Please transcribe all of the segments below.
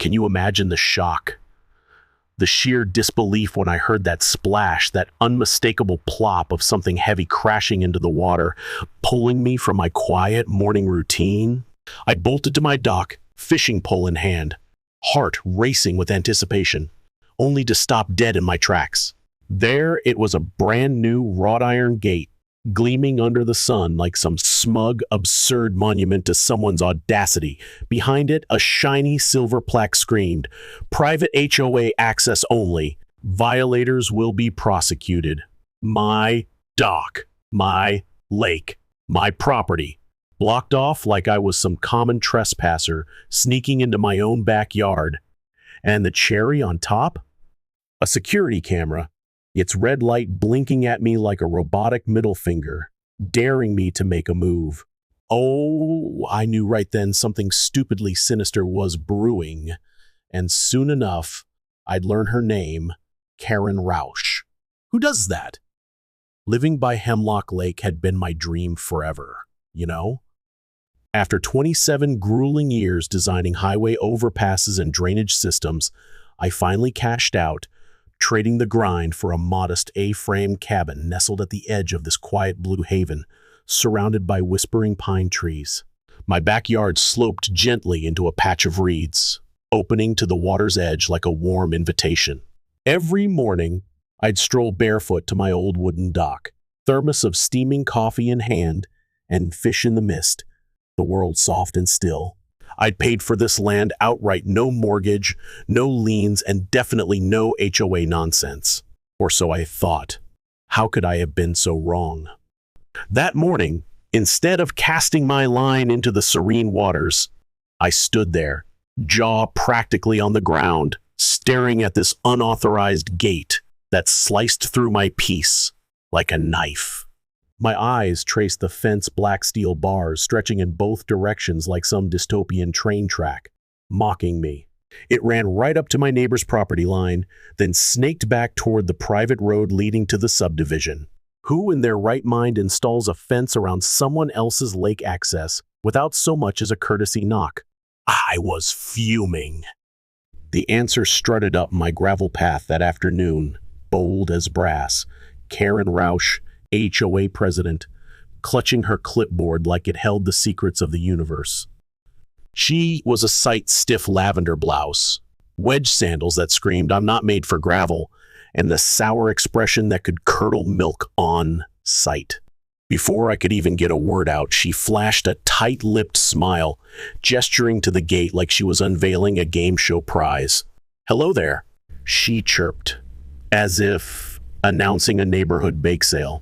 Can you imagine the shock? The sheer disbelief when I heard that splash, that unmistakable plop of something heavy crashing into the water, pulling me from my quiet morning routine. I bolted to my dock, fishing pole in hand, heart racing with anticipation, only to stop dead in my tracks. There it was, a brand new wrought iron gate, gleaming under the sun like some smug, absurd monument to someone's audacity. Behind it, a shiny silver plaque screamed, "Private HOA access only. Violators will be prosecuted." My dock, my lake, my property, blocked off like I was some common trespasser sneaking into my own backyard. And the cherry on top? A security camera, its red light blinking at me like a robotic middle finger, daring me to make a move. Oh, I knew right then something stupidly sinister was brewing, and soon enough, I'd learn her name, Karen Rausch. Who does that? Living by Hemlock Lake had been my dream forever, you know? After 27 grueling years designing highway overpasses and drainage systems, I finally cashed out, trading the grind for a modest A-frame cabin nestled at the edge of this quiet blue haven, surrounded by whispering pine trees. My backyard sloped gently into a patch of reeds, opening to the water's edge like a warm invitation. Every morning, I'd stroll barefoot to my old wooden dock, thermos of steaming coffee in hand, and fish in the mist, the world soft and still. I'd paid for this land outright, no mortgage, no liens, and definitely no HOA nonsense. Or so I thought. How could I have been so wrong? That morning, instead of casting my line into the serene waters, I stood there, jaw practically on the ground, staring at this unauthorized gate that sliced through my peace like a knife. My eyes traced the fence black steel bars stretching in both directions like some dystopian train track, mocking me. It ran right up to my neighbor's property line, then snaked back toward the private road leading to the subdivision. Who in their right mind installs a fence around someone else's lake access without so much as a courtesy knock? I was fuming. The answer strutted up my gravel path that afternoon, bold as brass. Karen Rausch, HOA president, clutching her clipboard like it held the secrets of the universe. She was a sight-stiff lavender blouse, wedge sandals that screamed, "I'm not made for gravel," and the sour expression that could curdle milk on sight. Before I could even get a word out, she flashed a tight-lipped smile, gesturing to the gate like she was unveiling a game show prize. "Hello there," she chirped, as if announcing a neighborhood bake sale.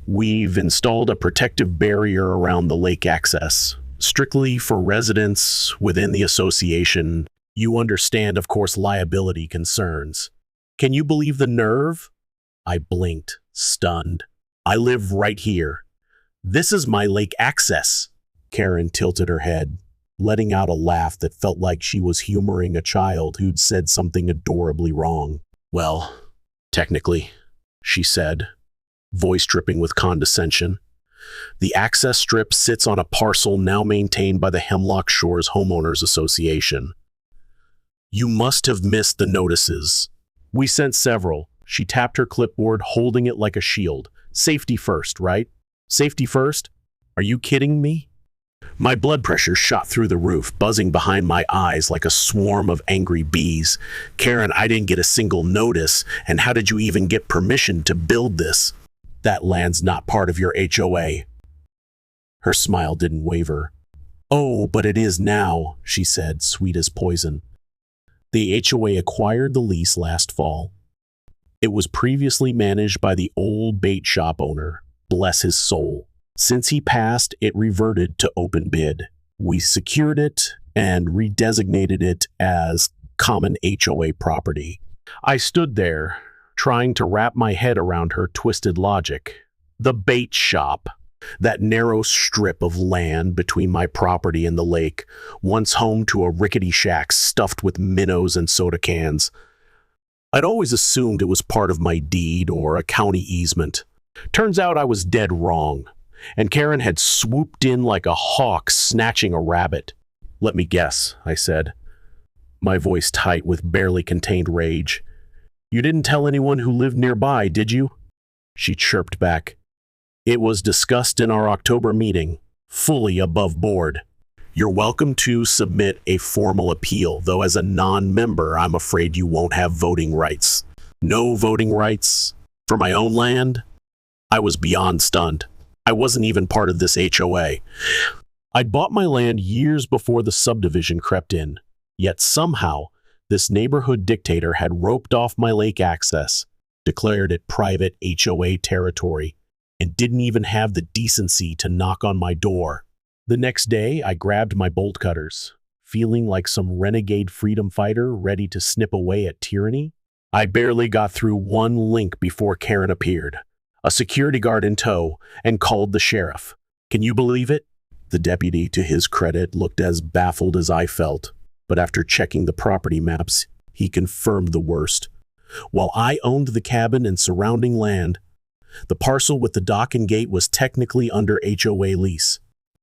"We've installed a protective barrier around the lake access, strictly for residents within the association. You understand, of course, liability concerns." Can you believe the nerve? I blinked, stunned. "I live right here. This is my lake access." Karen tilted her head, letting out a laugh that felt like she was humoring a child who'd said something adorably wrong. "Well, technically," she said, voice dripping with condescension. "The access strip sits on a parcel now maintained by the Hemlock Shores Homeowners Association. You must have missed the notices. We sent several." She tapped her clipboard, holding it like a shield. "Safety first, right? Safety first? Are you kidding me?" My blood pressure shot through the roof, buzzing behind my eyes like a swarm of angry bees. "Karen, I didn't get a single notice, and how did you even get permission to build this? That land's not part of your HOA." Her smile didn't waver. "Oh, but it is now," she said, sweet as poison. "The HOA acquired the lease last fall. It was previously managed by the old bait shop owner, bless his soul. Since he passed, it reverted to open bid. We secured it and redesignated it as common HOA property." I stood there, trying to wrap my head around her twisted logic. The bait shop, that narrow strip of land between my property and the lake, once home to a rickety shack stuffed with minnows and soda cans. I'd always assumed it was part of my deed or a county easement. Turns out I was dead wrong, and Karen had swooped in like a hawk snatching a rabbit. "Let me guess," I said. my voice tight with barely contained rage. You didn't tell anyone who lived nearby, did you? She chirped back. It was discussed in our October meeting, fully above board. You're welcome to submit a formal appeal, though as a non-member, I'm afraid you won't have voting rights. No voting rights? For my own land? I was beyond stunned. I wasn't even part of this HOA. I'd bought my land years before the subdivision crept in, yet somehow this neighborhood dictator had roped off my lake access, declared it private HOA territory, and didn't even have the decency to knock on my door. The next day, I grabbed my bolt cutters, feeling like some renegade freedom fighter ready to snip away at tyranny. I barely got through one link before Karen appeared, a security guard in tow, and called the sheriff. Can you believe it? The deputy, to his credit, looked as baffled as I felt, but after checking the property maps, he confirmed the worst. While I owned the cabin and surrounding land, the parcel with the dock and gate was technically under HOA lease.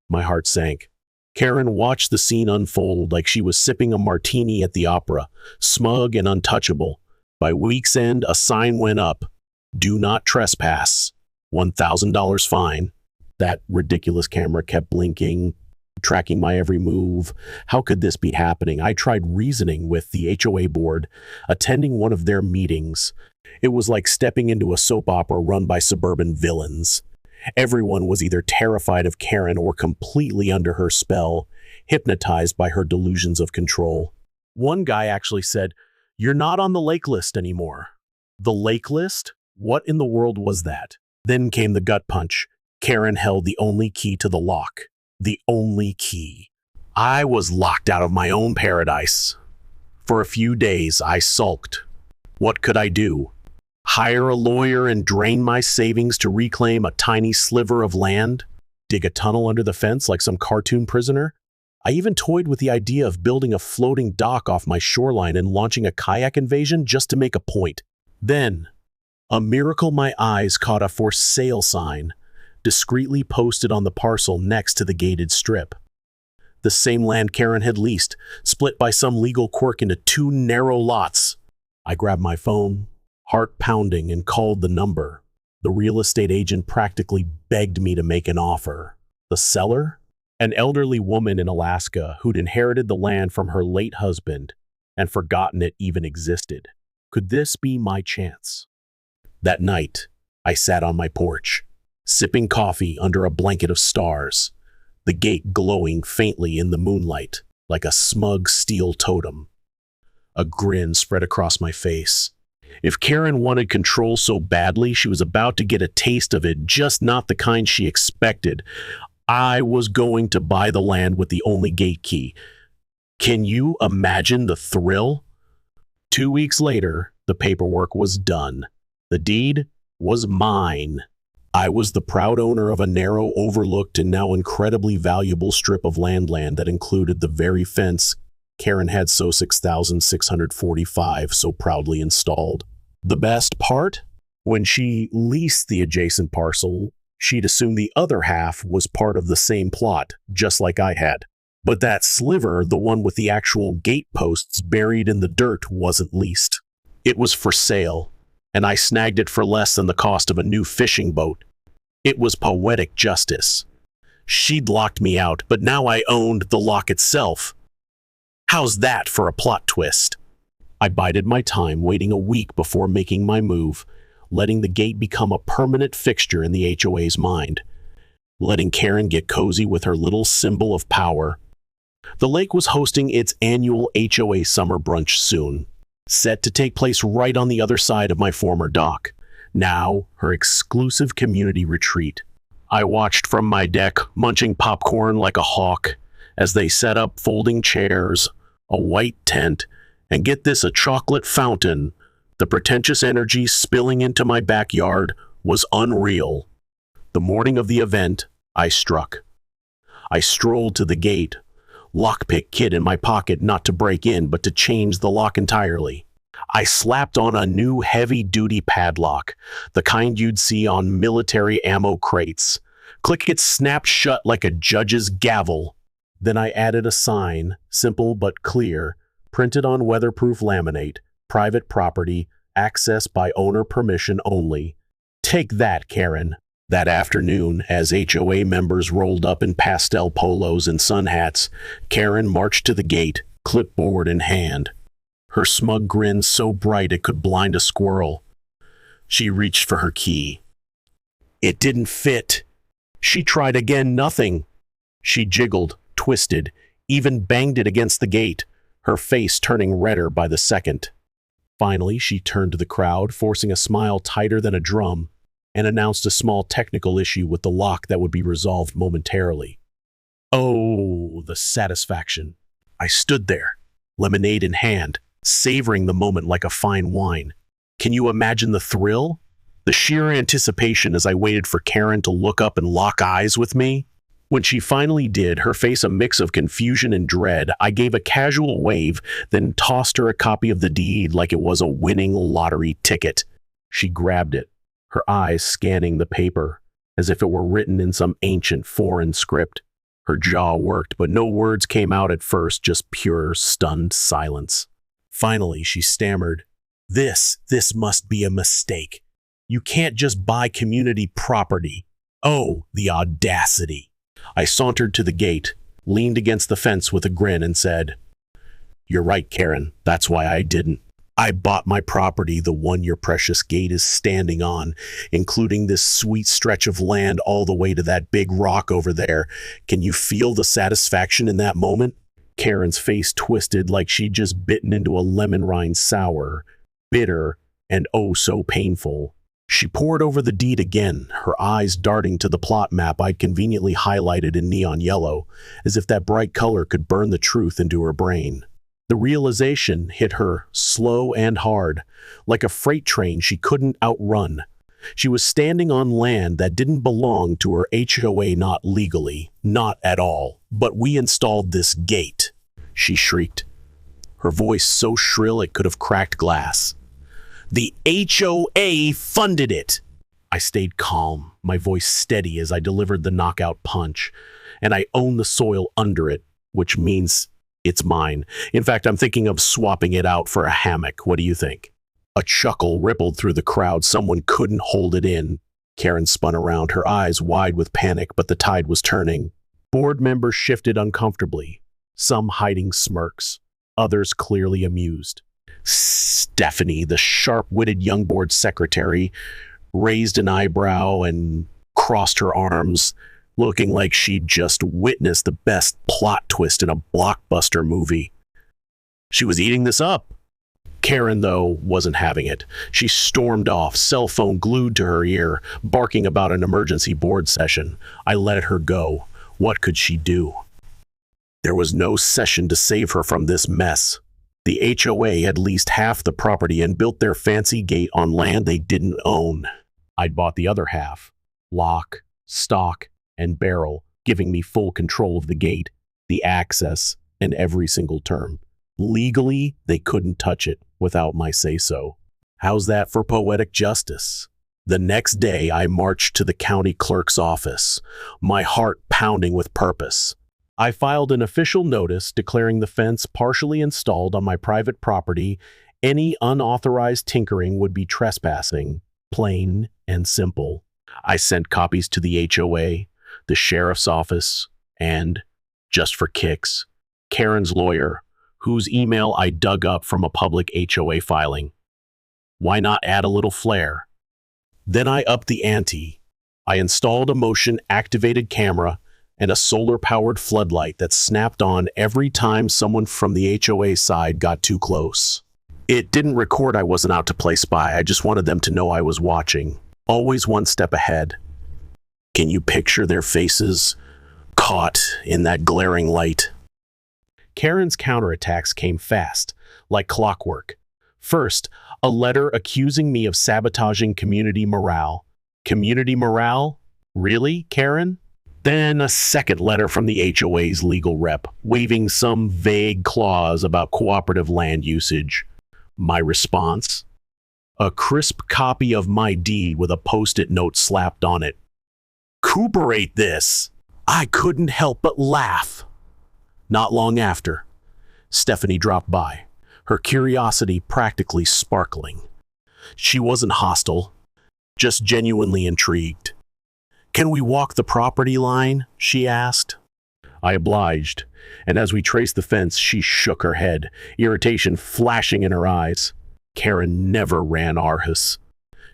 My heart sank. Karen watched the scene unfold like she was sipping a martini at the opera, smug and untouchable. By week's end, a sign went up. Do not trespass. $1,000 fine. That ridiculous camera kept blinking, tracking my every move. How could this be happening? I tried reasoning with the HOA board, attending one of their meetings. It was like stepping into a soap opera run by suburban villains. Everyone was either terrified of Karen or completely under her spell, hypnotized by her delusions of control. One guy actually said, "You're not on the lake list anymore." The lake list? What in the world was that? Then came the gut punch. Karen held the only key to the lock. The only key. I was locked out of my own paradise. For a few days, I sulked. What could I do? Hire a lawyer and drain my savings to reclaim a tiny sliver of land? Dig a tunnel under the fence like some cartoon prisoner? I even toyed with the idea of building a floating dock off my shoreline and launching a kayak invasion just to make a point. Then, a miracle, my eyes caught a for sale sign, discreetly posted on the parcel next to the gated strip. The same land Karen had leased, split by some legal quirk into 2 narrow lots. I grabbed my phone, heart pounding, and called the number. The real estate agent practically begged me to make an offer. The seller? An elderly woman in Alaska who'd inherited the land from her late husband and forgotten it even existed. Could this be my chance? That night, I sat on my porch, sipping coffee under a blanket of stars, the gate glowing faintly in the moonlight like a smug steel totem. A grin spread across my face. If Karen wanted control so badly, she was about to get a taste of it, just not the kind she expected. I was going to buy the land with the only gate key. Can you imagine the thrill? 2 weeks later, the paperwork was done. The deed was mine. I was the proud owner of a narrow, overlooked, and now incredibly valuable strip of land that included the very fence Karen had so 6,645 so proudly installed. The best part? When she leased the adjacent parcel, she'd assumed the other half was part of the same plot, just like I had. But that sliver, the one with the actual gate posts buried in the dirt, wasn't leased. It was for sale, and I snagged it for less than the cost of a new fishing boat. It was poetic justice. She'd locked me out, but now I owned the lock itself. How's that for a plot twist? I bided my time, waiting a week before making my move, letting the gate become a permanent fixture in the HOA's mind, letting Karen get cozy with her little symbol of power. The lake was hosting its annual HOA summer brunch soon, set to take place right on the other side of my former dock, now her exclusive community retreat. I watched from my deck, munching popcorn like a hawk, as they set up folding chairs, a white tent, and get this, a chocolate fountain. The pretentious energy spilling into my backyard was unreal. The morning of the event, I struck. I strolled to the gate, lockpick kit in my pocket, not to break in, but to change the lock entirely. I slapped on a new heavy-duty padlock, the kind you'd see on military ammo crates. Click, it snapped shut like a judge's gavel. Then I added a sign, simple but clear, printed on weatherproof laminate, private property, access by owner permission only. Take that, Karen. That afternoon, as HOA members rolled up in pastel polos and sun hats, Karen marched to the gate, clipboard in hand. Her smug grin so bright it could blind a squirrel. She reached for her key. It didn't fit. She tried again, nothing. She jiggled, twisted, even banged it against the gate, her face turning redder by the second. Finally, she turned to the crowd, forcing a smile tighter than a drum, and announced a small technical issue with the lock that would be resolved momentarily. Oh, the satisfaction. I stood there, lemonade in hand, savoring the moment like a fine wine. Can you imagine the thrill? The sheer anticipation as I waited for Karen to look up and lock eyes with me? When she finally did, her face a mix of confusion and dread, I gave a casual wave, then tossed her a copy of the deed like it was a winning lottery ticket. She grabbed it, her eyes scanning the paper, as if it were written in some ancient foreign script. Her jaw worked, but no words came out at first, just pure, stunned silence. Finally, she stammered, This must be a mistake. You can't just buy community property. Oh, the audacity. I sauntered to the gate, leaned against the fence with a grin and said, You're right, Karen. That's why I didn't. I bought my property, the one your precious gate is standing on, including this sweet stretch of land all the way to that big rock over there. Can you feel the satisfaction in that moment? Karen's face twisted like she'd just bitten into a lemon rind sour, bitter, and oh so painful. She pored over the deed again, her eyes darting to the plot map I'd conveniently highlighted in neon yellow, as if that bright color could burn the truth into her brain. The realization hit her slow and hard, like a freight train she couldn't outrun. She was standing on land that didn't belong to her HOA, not legally, not at all. But we installed this gate, she shrieked, her voice so shrill it could have cracked glass. The HOA funded it. I stayed calm, my voice steady as I delivered the knockout punch, and I own the soil under it, which means it's mine. In fact, I'm thinking of swapping it out for a hammock. What do you think? A chuckle rippled through the crowd. Someone couldn't hold it in. Karen spun around, her eyes wide with panic, but the tide was turning. Board members shifted uncomfortably, some hiding smirks, others clearly amused. Stephanie, the sharp-witted young board secretary, raised an eyebrow and crossed her arms, looking like she'd just witnessed the best plot twist in a blockbuster movie. She was eating this up. Karen, though, wasn't having it. She stormed off, cell phone glued to her ear, barking about an emergency board session. I let her go. What could she do? There was no session to save her from this mess. The HOA had leased half the property and built their fancy gate on land they didn't own. I'd bought the other half, lock, stock, and barrel, giving me full control of the gate, the access, and every single term. Legally, they couldn't touch it without my say-so. How's that for poetic justice? The next day, I marched to the county clerk's office, my heart pounding with purpose. I filed an official notice declaring the fence partially installed on my private property. Any unauthorized tinkering would be trespassing, plain and simple. I sent copies to the HOA, the sheriff's office, and, just for kicks, Karen's lawyer, whose email I dug up from a public HOA filing. Why not add a little flair? Then I upped the ante. I installed a motion-activated camera and a solar-powered floodlight that snapped on every time someone from the HOA side got too close. It didn't record I wasn't out to play spy. I just wanted them to know I was watching, always one step ahead. Can you picture their faces caught in that glaring light? Karen's counterattacks came fast, like clockwork. First, a letter accusing me of sabotaging community morale. Community morale? Really, Karen? Then a second letter from the HOA's legal rep, waving some vague clause about cooperative land usage. My response? A crisp copy of my deed with a post-it note slapped on it. Recuperate this! I couldn't help but laugh. Not long after, Stephanie dropped by, her curiosity practically sparkling. She wasn't hostile, just genuinely intrigued. "Can we walk the property line?" she asked. I obliged, and as we traced the fence, she shook her head, irritation flashing in her eyes. Karen never ran Arhus.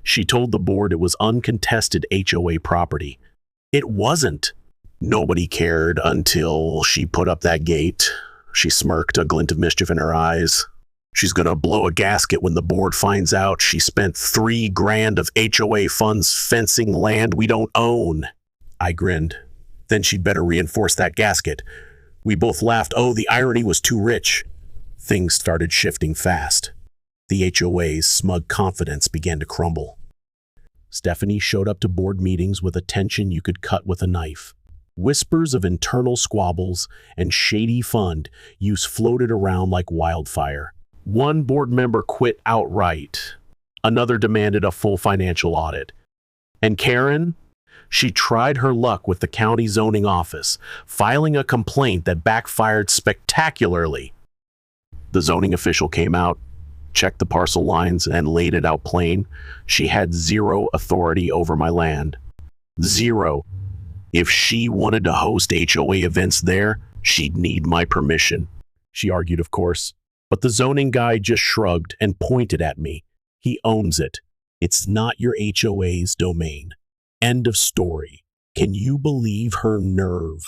She told the board it was uncontested HOA property. It wasn't. Nobody cared until she put up that gate. She smirked, a glint of mischief in her eyes. She's gonna blow a gasket when the board finds out she spent $3,000 of HOA funds fencing land we don't own. I grinned. Then she'd better reinforce that gasket. We both laughed. Oh, the irony was too rich. Things started shifting fast. The HOA's smug confidence began to crumble. Stephanie showed up to board meetings with a tension you could cut with a knife. Whispers of internal squabbles and shady fund use floated around like wildfire. One board member quit outright. Another demanded a full financial audit. And Karen? She tried her luck with the county zoning office, filing a complaint that backfired spectacularly. The zoning official came out, checked the parcel lines, and laid it out plain. She had zero authority over my land. Zero. If she wanted to host HOA events there, she'd need my permission. She argued, of course, but the zoning guy just shrugged and pointed at me. He owns it. It's not your HOA's domain. End of story. Can you believe her nerve?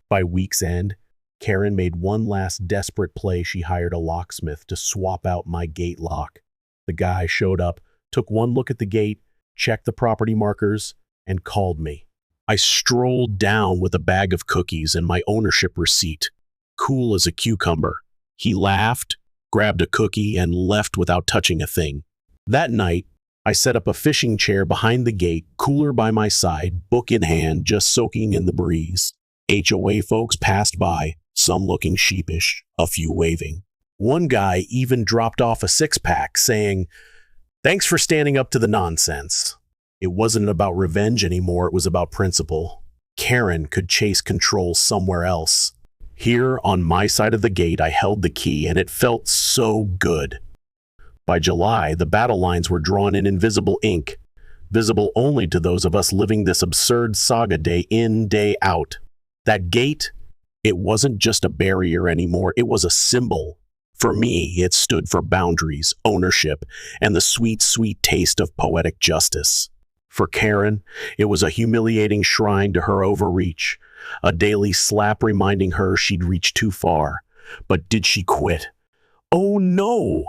By week's end, Karen made one last desperate play. She hired a locksmith to swap out my gate lock. The guy showed up, took one look at the gate, checked the property markers, and called me. I strolled down with a bag of cookies and my ownership receipt, cool as a cucumber. He laughed, grabbed a cookie, and left without touching a thing. That night, I set up a fishing chair behind the gate, cooler by my side, book in hand, just soaking in the breeze. HOA folks passed by, some looking sheepish, a few waving. One guy even dropped off a six-pack, saying, "Thanks for standing up to the nonsense." It wasn't about revenge anymore, it was about principle. Karen could chase control somewhere else. Here, on my side of the gate, I held the key, and it felt so good. By July, the battle lines were drawn in invisible ink, visible only to those of us living this absurd saga day in, day out. That gate, it wasn't just a barrier anymore, it was a symbol. For me, it stood for boundaries, ownership, and the sweet, sweet taste of poetic justice. For Karen, it was a humiliating shrine to her overreach, a daily slap reminding her she'd reached too far. But did she quit? Oh no!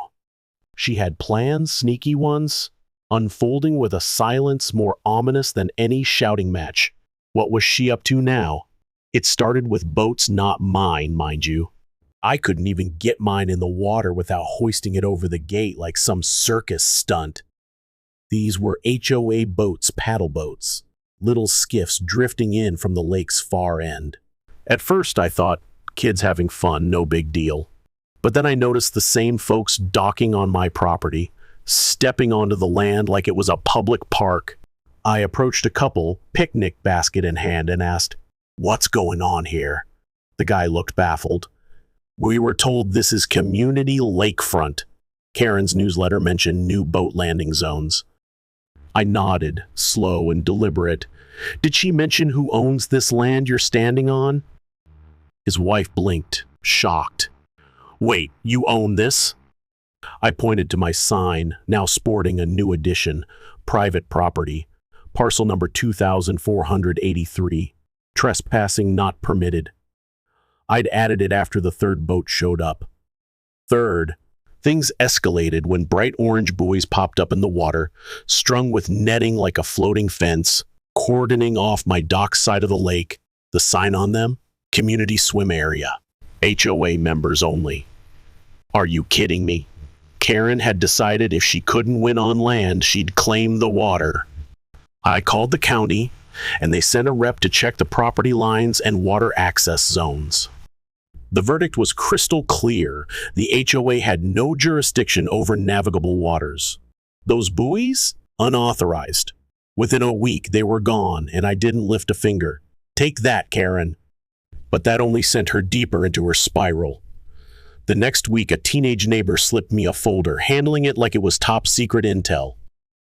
She had plans, sneaky ones, unfolding with a silence more ominous than any shouting match. What was she up to now? It started with boats not mine, mind you. I couldn't even get mine in the water without hoisting it over the gate like some circus stunt. These were HOA boats, paddle boats, little skiffs drifting in from the lake's far end. At first I thought, kids having fun, no big deal. But then I noticed the same folks docking on my property, stepping onto the land like it was a public park. I approached a couple, picnic basket in hand, and asked, "What's going on here?" The guy looked baffled. "We were told this is community lakefront." Karen's newsletter mentioned new boat landing zones. I nodded, slow and deliberate. "Did she mention who owns this land you're standing on?" His wife blinked, shocked. "Wait, you own this?" I pointed to my sign, now sporting a new addition, private property, parcel number 2483, trespassing not permitted. I'd added it after the third boat showed up. Third, things escalated when bright orange buoys popped up in the water, strung with netting like a floating fence, cordoning off my dock side of the lake. The sign on them? Community swim area. HOA members only. Are you kidding me? Karen had decided if she couldn't win on land, she'd claim the water. I called the county, and they sent a rep to check the property lines and water access zones. The verdict was crystal clear. The HOA had no jurisdiction over navigable waters. Those buoys? Unauthorized. Within a week, they were gone, and I didn't lift a finger. Take that, Karen. But that only sent her deeper into her spiral. The next week, a teenage neighbor slipped me a folder, handling it like it was top secret intel.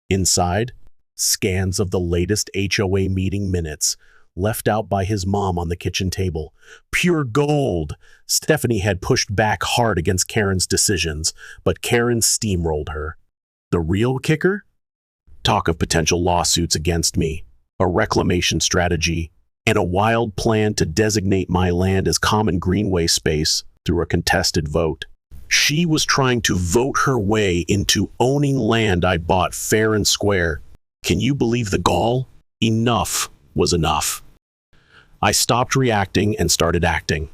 Inside, scans of the latest HOA meeting minutes, left out by his mom on the kitchen table. Pure gold! Stephanie had pushed back hard against Karen's decisions, but Karen steamrolled her. The real kicker? Talk of potential lawsuits against me, a reclamation strategy, and a wild plan to designate my land as common greenway space through a contested vote. She was trying to vote her way into owning land I bought fair and square. Can you believe the gall? Enough was enough. I stopped reacting and started acting.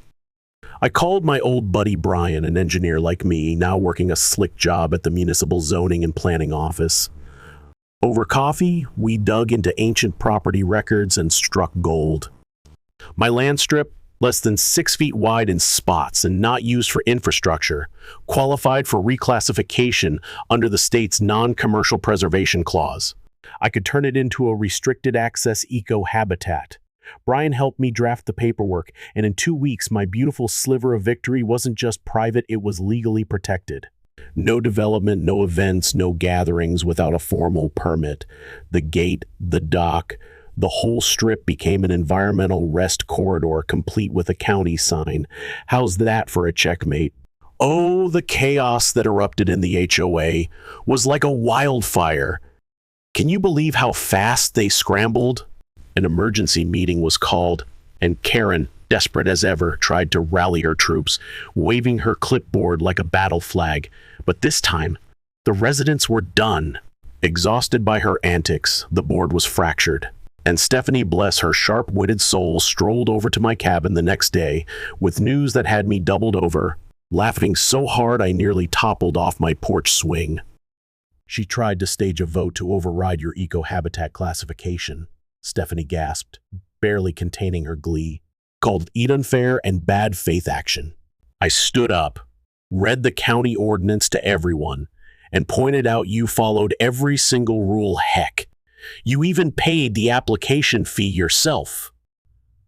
I called my old buddy Brian, an engineer like me, now working a slick job at the municipal zoning and planning office. Over coffee, we dug into ancient property records and struck gold. My land strip, less than 6 feet wide in spots and not used for infrastructure, qualified for reclassification under the state's non-commercial preservation clause. I could turn it into a restricted access eco-habitat. Brian helped me draft the paperwork, and in 2 weeks, my beautiful sliver of victory wasn't just private, it was legally protected. No development, no events, no gatherings without a formal permit. The gate, the dock, the whole strip became an environmental rest corridor complete with a county sign. How's that for a checkmate? Oh, the chaos that erupted in the HOA was like a wildfire. Can you believe how fast they scrambled? An emergency meeting was called, and Karen, desperate as ever, tried to rally her troops, waving her clipboard like a battle flag. But this time, the residents were done. Exhausted by her antics, the board was fractured. And Stephanie, bless her sharp-witted soul, strolled over to my cabin the next day with news that had me doubled over, laughing so hard I nearly toppled off my porch swing. She tried to stage a vote to override your eco-habitat classification, Stephanie gasped, barely containing her glee. Called it unfair and bad faith action. I stood up, read the county ordinance to everyone, and pointed out you followed every single rule. Heck, you even paid the application fee yourself.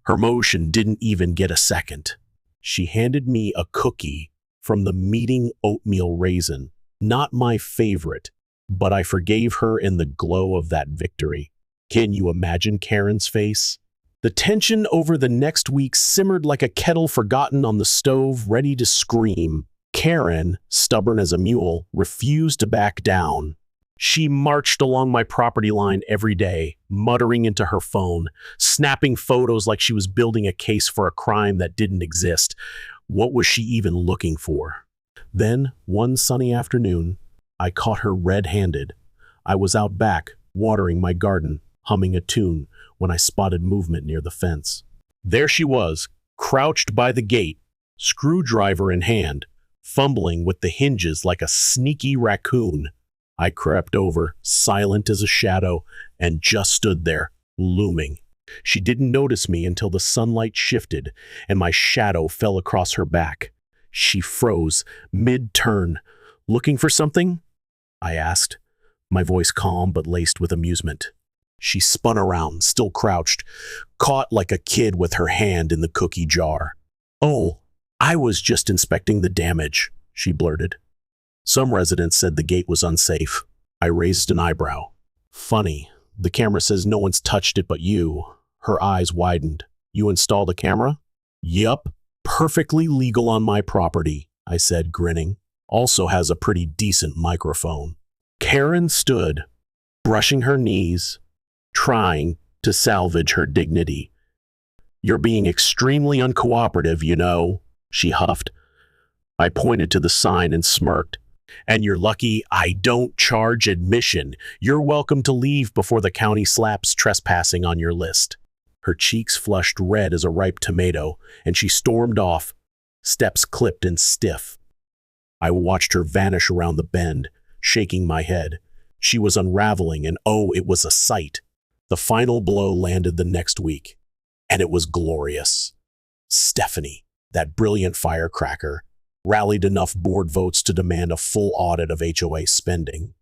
Her motion didn't even get a second. She handed me a cookie from the meeting oatmeal raisin. Not my favorite, but I forgave her in the glow of that victory. Can you imagine Karen's face? The tension over the next week simmered like a kettle forgotten on the stove, ready to scream. Karen, stubborn as a mule, refused to back down. She marched along my property line every day, muttering into her phone, snapping photos like she was building a case for a crime that didn't exist. What was she even looking for? Then, one sunny afternoon, I caught her red-handed. I was out back, watering my garden, humming a tune, when I spotted movement near the fence. There she was, crouched by the gate, screwdriver in hand, fumbling with the hinges like a sneaky raccoon. I crept over, silent as a shadow, and just stood there, looming. She didn't notice me until the sunlight shifted and my shadow fell across her back. She froze, mid-turn. "Looking for something?" I asked, my voice calm but laced with amusement. She spun around, still crouched, caught like a kid with her hand in the cookie jar. "Oh, I was just inspecting the damage," she blurted. Some residents said the gate was unsafe. I raised an eyebrow. "Funny, the camera says no one's touched it but you." Her eyes widened. "You installed a camera?" "Yup, perfectly legal on my property," I said, grinning. "Also has a pretty decent microphone." Karen stood, brushing her knees, trying to salvage her dignity. "You're being extremely uncooperative, you know," she huffed. I pointed to the sign and smirked. "And you're lucky I don't charge admission. You're welcome to leave before the county slaps trespassing on your list." Her cheeks flushed red as a ripe tomato, and she stormed off, steps clipped and stiff. I watched her vanish around the bend, shaking my head. She was unraveling, and oh, it was a sight. The final blow landed the next week, and it was glorious. Stephanie, that brilliant firecracker, rallied enough board votes to demand a full audit of HOA spending.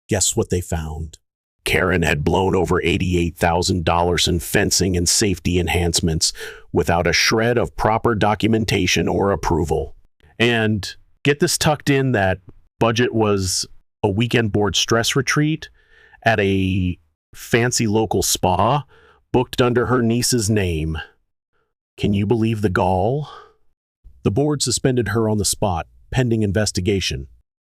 Guess what they found? Karen had blown over $88,000 in fencing and safety enhancements without a shred of proper documentation or approval. And Get this tucked in, that budget was a weekend board stress retreat at a fancy local spa booked under her niece's name. Can you believe the gall? The board suspended her on the spot, pending investigation.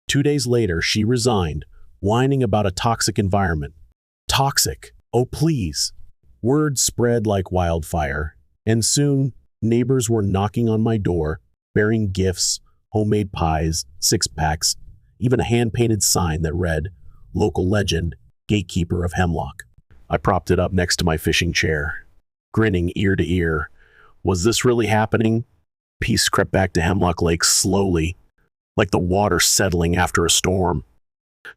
2 days later, she resigned, whining about a toxic environment. Toxic? Oh, please. Word spread like wildfire, and soon neighbors were knocking on my door, bearing gifts, homemade pies, six-packs, even a hand-painted sign that read, "Local legend, gatekeeper of Hemlock." I propped it up next to my fishing chair, grinning ear to ear. Was this really happening? Peace crept back to Hemlock Lake slowly, like the water settling after a storm.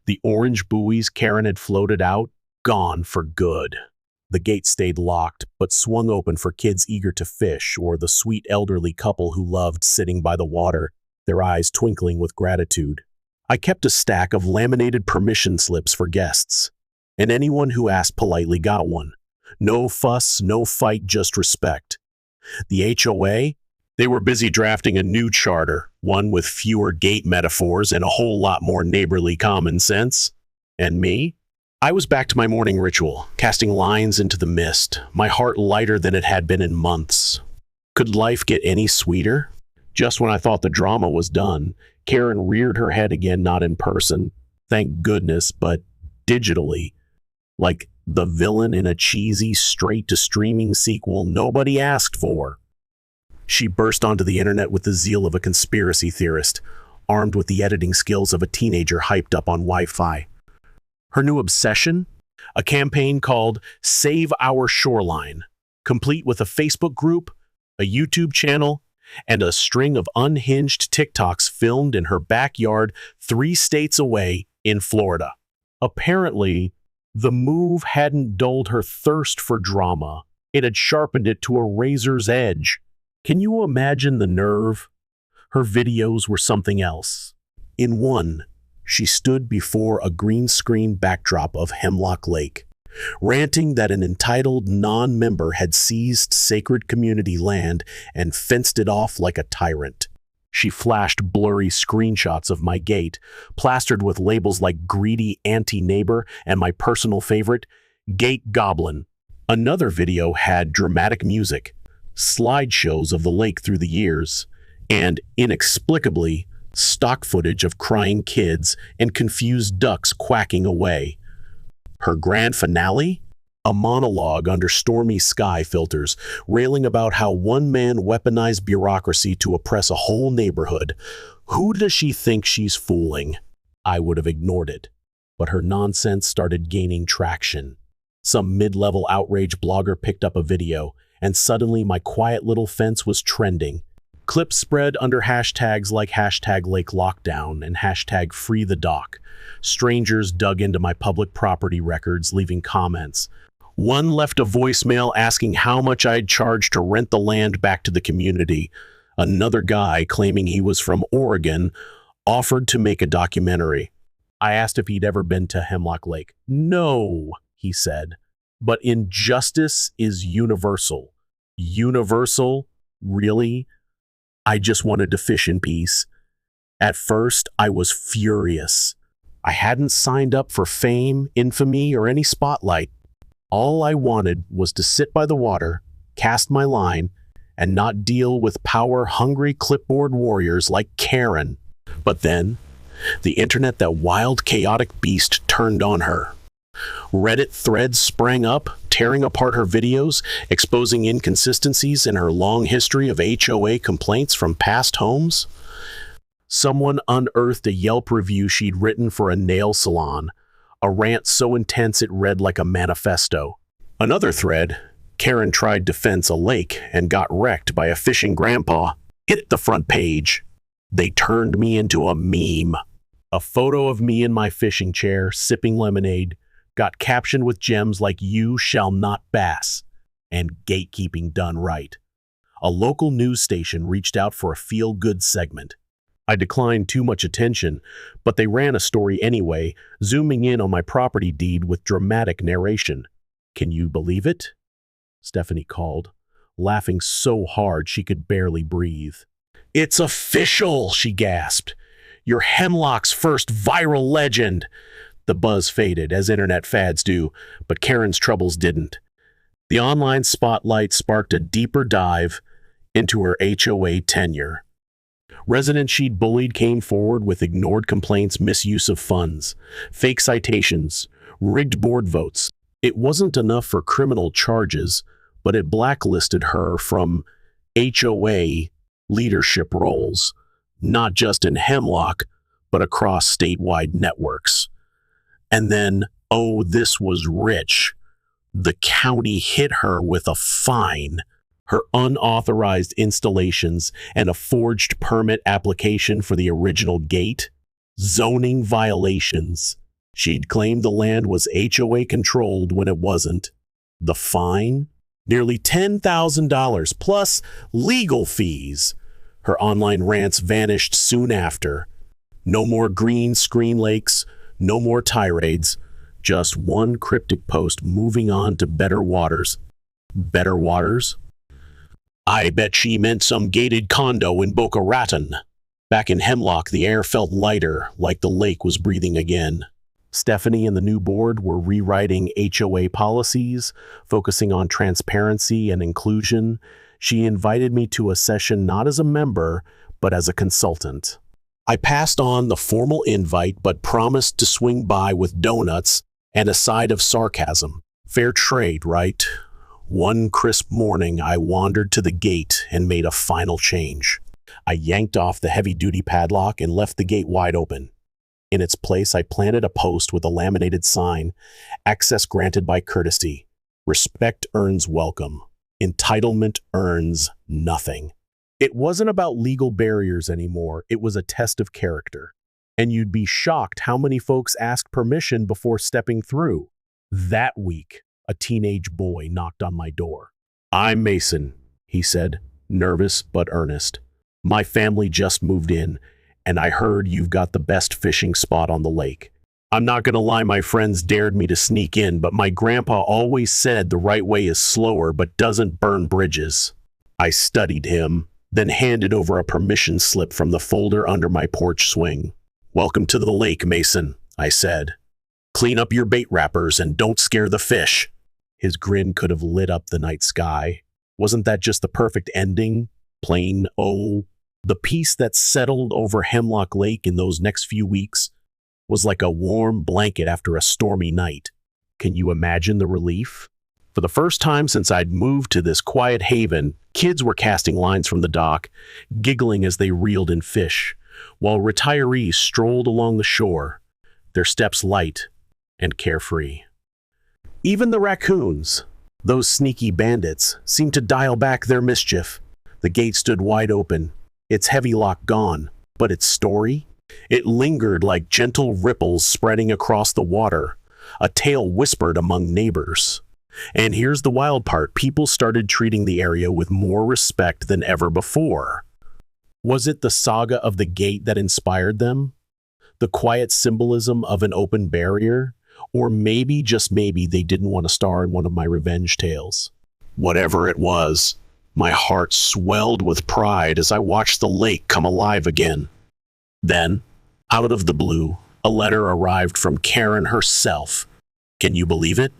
The orange buoys Karen had floated out, gone for good. The gate stayed locked, but swung open for kids eager to fish or the sweet elderly couple who loved sitting by the water, their eyes twinkling with gratitude. I kept a stack of laminated permission slips for guests, and anyone who asked politely got one. No fuss, no fight, just respect. The HOA? They were busy drafting a new charter, one with fewer gate metaphors and a whole lot more neighborly common sense. And me? I was back to my morning ritual, casting lines into the mist, my heart lighter than it had been in months. Could life get any sweeter? Just when I thought the drama was done, Karen reared her head again, not in person, thank goodness, but digitally, like the villain in a cheesy, straight-to-streaming sequel nobody asked for. She burst onto the internet with the zeal of a conspiracy theorist, armed with the editing skills of a teenager hyped up on Wi-Fi. Her new obsession? A campaign called Save Our Shoreline, complete with a Facebook group, a YouTube channel, and a string of unhinged TikToks filmed in her backyard 3 states away in Florida. Apparently, the move hadn't dulled her thirst for drama. It had sharpened it to a razor's edge. Can you imagine the nerve? Her videos were something else. In one, she stood before a green screen backdrop of Hemlock Lake, ranting that an entitled non-member had seized sacred community land and fenced it off like a tyrant. She flashed blurry screenshots of my gate, plastered with labels like greedy anti-neighbor and my personal favorite, Gate Goblin. Another video had dramatic music, slideshows of the lake through the years, and, inexplicably, stock footage of crying kids and confused ducks quacking away. Her grand finale? A monologue under stormy sky filters, railing about how one man weaponized bureaucracy to oppress a whole neighborhood. Who does she think she's fooling? I would have ignored it, but her nonsense started gaining traction. Some mid-level outrage blogger picked up a video, and suddenly my quiet little fence was trending. Clips spread under hashtags like hashtag Lake Lockdown and hashtag Free the Dock. Strangers dug into my public property records, leaving comments. One left a voicemail asking how much I'd charge to rent the land back to the community. Another guy, claiming he was from Oregon, offered to make a documentary. I asked if he'd ever been to Hemlock Lake. No, he said. But injustice is universal. Universal? Really? I just wanted to fish in peace. At first, I was furious. I hadn't signed up for fame, infamy, or any spotlight. All I wanted was to sit by the water, cast my line, and not deal with power-hungry clipboard warriors like Karen. But then, the internet, that wild, chaotic beast, turned on her. Reddit threads sprang up, tearing apart her videos, exposing inconsistencies in her long history of HOA complaints from past homes. Someone unearthed a Yelp review she'd written for a nail salon, a rant so intense it read like a manifesto. Another thread, Karen tried to fence a lake and got wrecked by a fishing grandpa, hit the front page. They turned me into a meme. A photo of me in my fishing chair, sipping lemonade, got captioned with gems like "You shall not bass" and "Gatekeeping done right." A local news station reached out for a feel-good segment. I declined too much attention, but they ran a story anyway, zooming in on my property deed with dramatic narration. "Can you believe it?" Stephanie called, laughing so hard she could barely breathe. "It's official," she gasped. You're Hemlock's first viral legend. The buzz faded, as internet fads do, but Karen's troubles didn't. The online spotlight sparked a deeper dive into her HOA tenure. Residents she'd bullied came forward with ignored complaints, misuse of funds, fake citations, rigged board votes. It wasn't enough for criminal charges, but it blacklisted her from HOA leadership roles, not just in Hemlock, but across statewide networks. And then, oh, this was rich. The county hit her with a fine. Her unauthorized installations and a forged permit application for the original gate. Zoning violations. She'd claimed the land was HOA controlled when it wasn't. The fine? Nearly $10,000 plus legal fees. Her online rants vanished soon after. No more green screen lakes, no more tirades, just one cryptic post moving on to better waters. Better waters? I bet she meant some gated condo in Boca Raton. Back in Hemlock, the air felt lighter, like the lake was breathing again. Stephanie and the new board were rewriting HOA policies, focusing on transparency and inclusion. She invited me to a session not as a member, but as a consultant. I passed on the formal invite, but promised to swing by with donuts and a side of sarcasm. Fair trade, right? One crisp morning, I wandered to the gate and made a final change. I yanked off the heavy-duty padlock and left the gate wide open. In its place, I planted a post with a laminated sign, access granted by courtesy. Respect earns welcome. Entitlement earns nothing. It wasn't about legal barriers anymore. It was a test of character. And you'd be shocked how many folks asked permission before stepping through. That week, a teenage boy knocked on my door. I'm Mason, he said, nervous but earnest. My family just moved in, and I heard you've got the best fishing spot on the lake. I'm not going to lie, my friends dared me to sneak in, but my grandpa always said the right way is slower but doesn't burn bridges. I studied him, then handed over a permission slip from the folder under my porch swing. Welcome to the lake, Mason, I said. Clean up your bait wrappers and don't scare the fish. His grin could have lit up the night sky. Wasn't that just the perfect ending? Plain oh. The peace that settled over Hemlock Lake in those next few weeks was like a warm blanket after a stormy night. Can you imagine the relief? For the first time since I'd moved to this quiet haven, kids were casting lines from the dock, giggling as they reeled in fish, while retirees strolled along the shore, their steps light and carefree. Even the raccoons, those sneaky bandits, seemed to dial back their mischief. The gate stood wide open, its heavy lock gone, but its story? It lingered like gentle ripples spreading across the water, a tale whispered among neighbors. And here's the wild part, people started treating the area with more respect than ever before. Was it the saga of the gate that inspired them? The quiet symbolism of an open barrier? Or maybe, just maybe, they didn't want to star in one of my revenge tales. Whatever it was, my heart swelled with pride as I watched the lake come alive again. Then, out of the blue, a letter arrived from Karen herself. Can you believe it?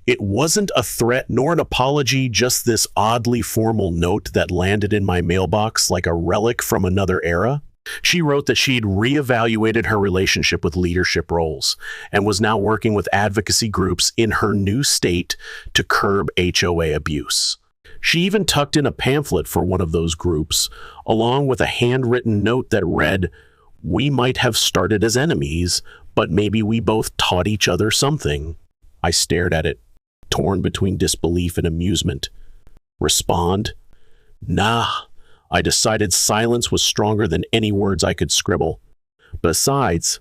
It wasn't a threat nor an apology, just this oddly formal note that landed in my mailbox like a relic from another era. She wrote that she'd reevaluated her relationship with leadership roles and was now working with advocacy groups in her new state to curb HOA abuse. She even tucked in a pamphlet for one of those groups, along with a handwritten note that read, "We might have started as enemies, but maybe we both taught each other something." I stared at it, torn between disbelief and amusement. Respond? Nah. I decided silence was stronger than any words I could scribble. Besides,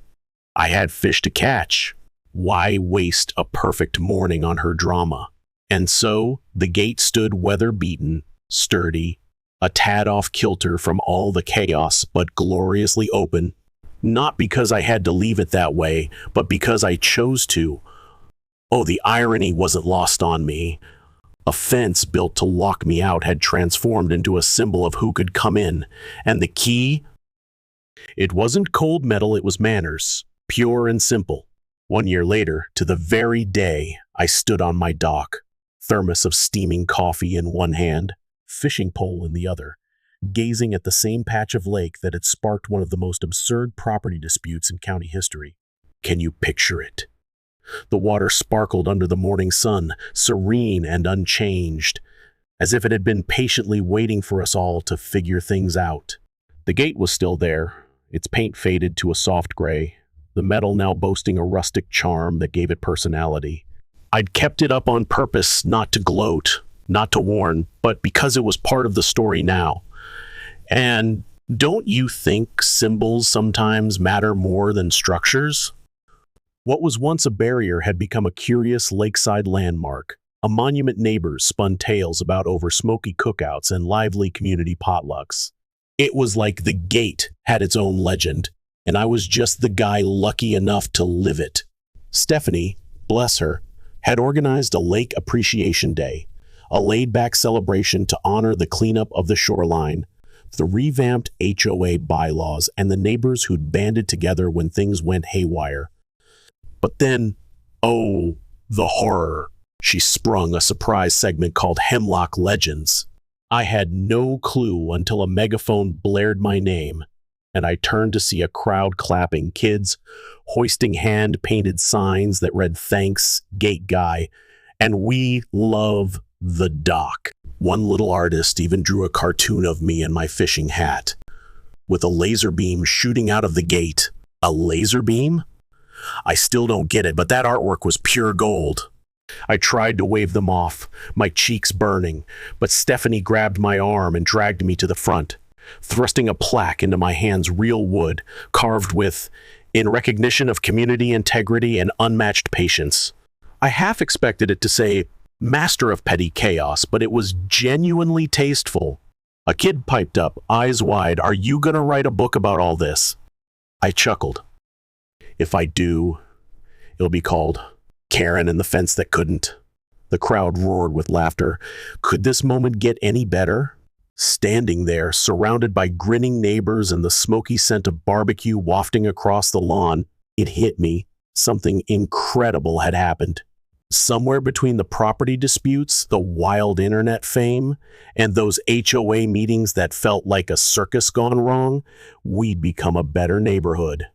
I had fish to catch. Why waste a perfect morning on her drama? And so, the gate stood weather-beaten, sturdy, a tad off kilter from all the chaos, but gloriously open. Not because I had to leave it that way, but because I chose to. Oh, the irony wasn't lost on me. A fence built to lock me out had transformed into a symbol of who could come in, and the key? It wasn't cold metal, it was manners, pure and simple. 1 year later, to the very day, I stood on my dock, thermos of steaming coffee in one hand, fishing pole in the other, gazing at the same patch of lake that had sparked one of the most absurd property disputes in county history. Can you picture it? The water sparkled under the morning sun, serene and unchanged, as if it had been patiently waiting for us all to figure things out. The gate was still there, its paint faded to a soft gray, the metal now boasting a rustic charm that gave it personality. I'd kept it up on purpose, not to gloat, not to warn, but because it was part of the story now. And don't you think symbols sometimes matter more than structures? What was once a barrier had become a curious lakeside landmark. A monument neighbors spun tales about over smoky cookouts and lively community potlucks. It was like the gate had its own legend, and I was just the guy lucky enough to live it. Stephanie, bless her, had organized a Lake Appreciation Day, a laid-back celebration to honor the cleanup of the shoreline, the revamped HOA bylaws, and the neighbors who'd banded together when things went haywire. But then, oh, the horror. She sprung a surprise segment called Hemlock Legends. I had no clue until a megaphone blared my name, and I turned to see a crowd clapping, kids hoisting hand-painted signs that read "Thanks, Gate Guy," and "We love the dock." One little artist even drew a cartoon of me in my fishing hat, with a laser beam shooting out of the gate. A laser beam? I still don't get it, but that artwork was pure gold. I tried to wave them off, my cheeks burning, but Stephanie grabbed my arm and dragged me to the front, thrusting a plaque into my hands, real wood, carved with, "In recognition of community integrity and unmatched patience." I half expected it to say, "Master of Petty Chaos," but it was genuinely tasteful. A kid piped up, eyes wide, "Are you gonna write a book about all this?" I chuckled. "If I do, it'll be called Karen and the Fence That Couldn't." The crowd roared with laughter. Could this moment get any better? Standing there, surrounded by grinning neighbors and the smoky scent of barbecue wafting across the lawn, it hit me. Something incredible had happened. Somewhere between the property disputes, the wild internet fame, and those HOA meetings that felt like a circus gone wrong, we'd become a better neighborhood.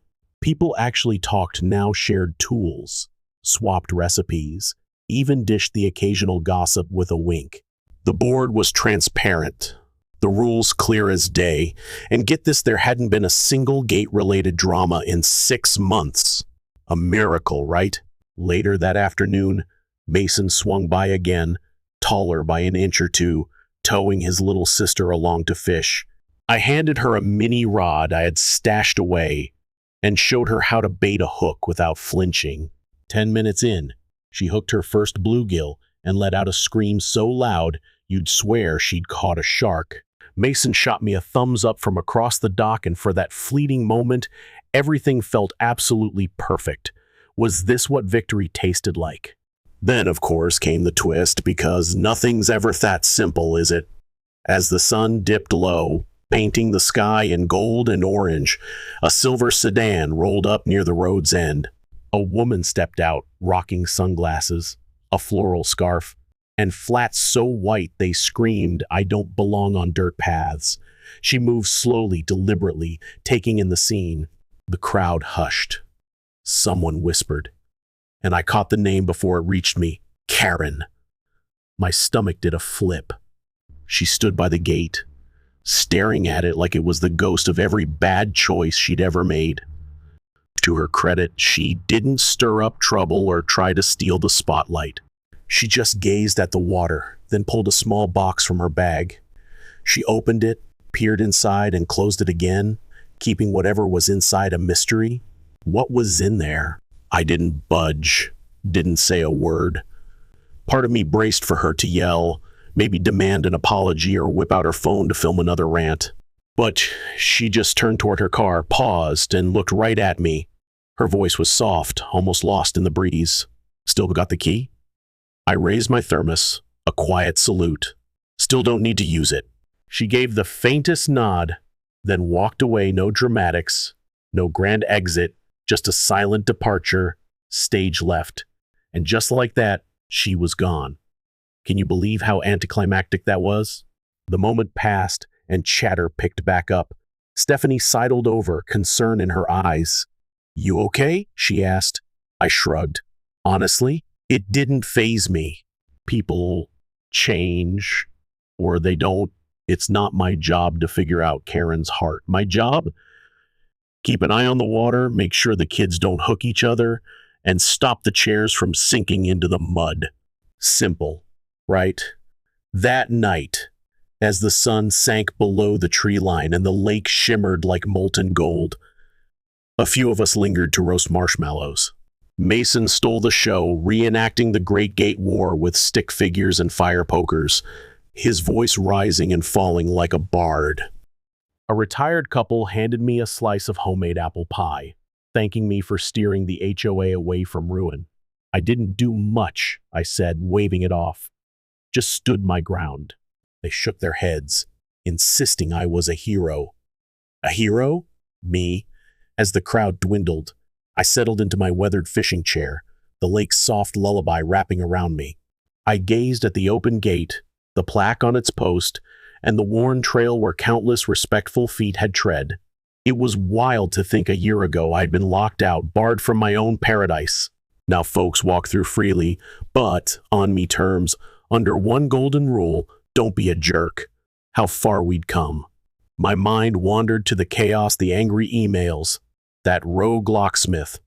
People actually talked, now shared tools, swapped recipes, even dished the occasional gossip with a wink. The board was transparent, the rules clear as day, and get this, there hadn't been a single gate-related drama in 6 months. A miracle, right? Later that afternoon, Mason swung by again, taller by an inch or two, towing his little sister along to fish. I handed her a mini rod I had stashed away and showed her how to bait a hook without flinching. 10 minutes in, she hooked her first bluegill and let out a scream so loud you'd swear she'd caught a shark. Mason shot me a thumbs up from across the dock, and for that fleeting moment, everything felt absolutely perfect. Was this what victory tasted like? Then, of course, came the twist, because nothing's ever that simple, is it? As the sun dipped low, painting the sky in gold and orange, a silver sedan rolled up near the road's end. A woman stepped out, rocking sunglasses, a floral scarf, and flats so white they screamed, "I don't belong on dirt paths." She moved slowly, deliberately, taking in the scene. The crowd hushed. Someone whispered, and I caught the name before it reached me. Karen. My stomach did a flip. She stood by the gate, staring at it like it was the ghost of every bad choice she'd ever made. To her credit, she didn't stir up trouble or try to steal the spotlight. She just gazed at the water, then pulled a small box from her bag. She opened it, peered inside, and closed it again, keeping whatever was inside a mystery. What was in there? I didn't budge, didn't say a word. Part of me braced for her to yell, maybe demand an apology or whip out her phone to film another rant. But she just turned toward her car, paused, and looked right at me. Her voice was soft, almost lost in the breeze. "Still got the key?" I raised my thermos, a quiet salute. "Still don't need to use it." She gave the faintest nod. then walked away. No dramatics, no grand exit, just a silent departure, stage left. And just like that, she was gone. Can you believe how anticlimactic that was? The moment passed, and chatter picked back up. Stephanie sidled over, concern in her eyes. "You okay?" she asked. I shrugged. Honestly, it didn't faze me. People change, or they don't. It's not my job to figure out Karen's heart. My job? Keep an eye on the water, make sure the kids don't hook each other, and stop the chairs from sinking into the mud. Simple, right? That night, as the sun sank below the tree line and the lake shimmered like molten gold, a few of us lingered to roast marshmallows. Mason stole the show, reenacting the Great Gate War with stick figures and fire pokers, his voice rising and falling like a bard. A retired couple handed me a slice of homemade apple pie, thanking me for steering the HOA away from ruin. I didn't do much, I said, waving it off. Just stood my ground. They shook their heads, insisting I was a hero. A hero? Me. As the crowd dwindled, I settled into my weathered fishing chair, the lake's soft lullaby wrapping around me. I gazed at the open gate, the plaque on its post, and the worn trail where countless respectful feet had tread. It was wild to think a year ago I'd been locked out, barred from my own paradise. Now folks walk through freely, but on me terms, under one golden rule: don't be a jerk. How far we'd come. My mind wandered to the chaos, the angry emails, that rogue locksmith,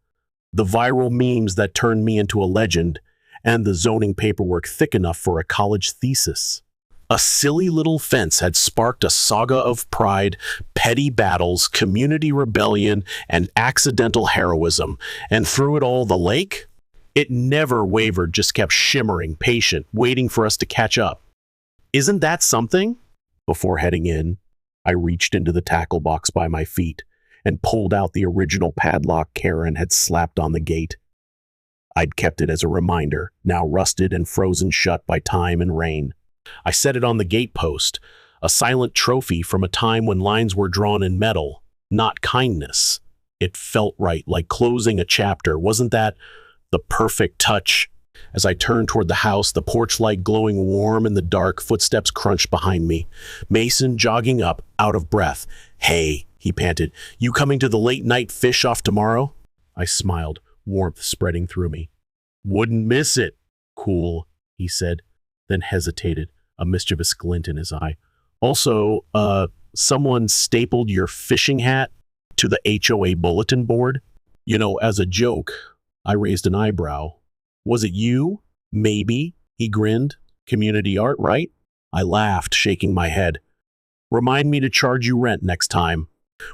the viral memes that turned me into a legend, and the zoning paperwork thick enough for a college thesis. A silly little fence had sparked a saga of pride, petty battles, community rebellion, and accidental heroism. And through it all, the lake? It never wavered, just kept shimmering, patient, waiting for us to catch up. Isn't that something? Before heading in, I reached into the tackle box by my feet and pulled out the original padlock Karen had slapped on the gate. I'd kept it as a reminder, now rusted and frozen shut by time and rain. I set it on the gatepost, a silent trophy from a time when lines were drawn in metal, not kindness. It felt right, like closing a chapter. Wasn't that the perfect touch? As I turned toward the house, the porch light glowing warm in the dark, footsteps crunched behind me. Mason jogging up, out of breath. "Hey," he panted, "you coming to the late-night fish-off tomorrow?" I smiled, warmth spreading through me. "Wouldn't miss it." "Cool," he said, then hesitated, a mischievous glint in his eye. "Also, someone stapled your fishing hat to the HOA bulletin board?" As a joke, I raised an eyebrow. "Was it you?" "Maybe," he grinned. "Community art, right?" I laughed, shaking my head. "Remind me to charge you rent next time."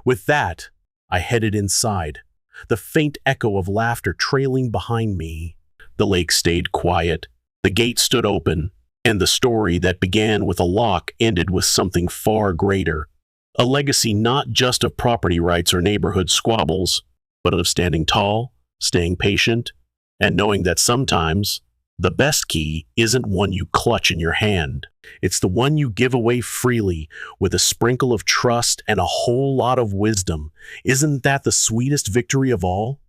With that, I headed inside, the faint echo of laughter trailing behind me. The lake stayed quiet, the gate stood open, and the story that began with a lock ended with something far greater. A legacy not just of property rights or neighborhood squabbles, but of standing tall, staying patient, and knowing that sometimes the best key isn't one you clutch in your hand. It's the one you give away freely, with a sprinkle of trust and a whole lot of wisdom. Isn't that the sweetest victory of all?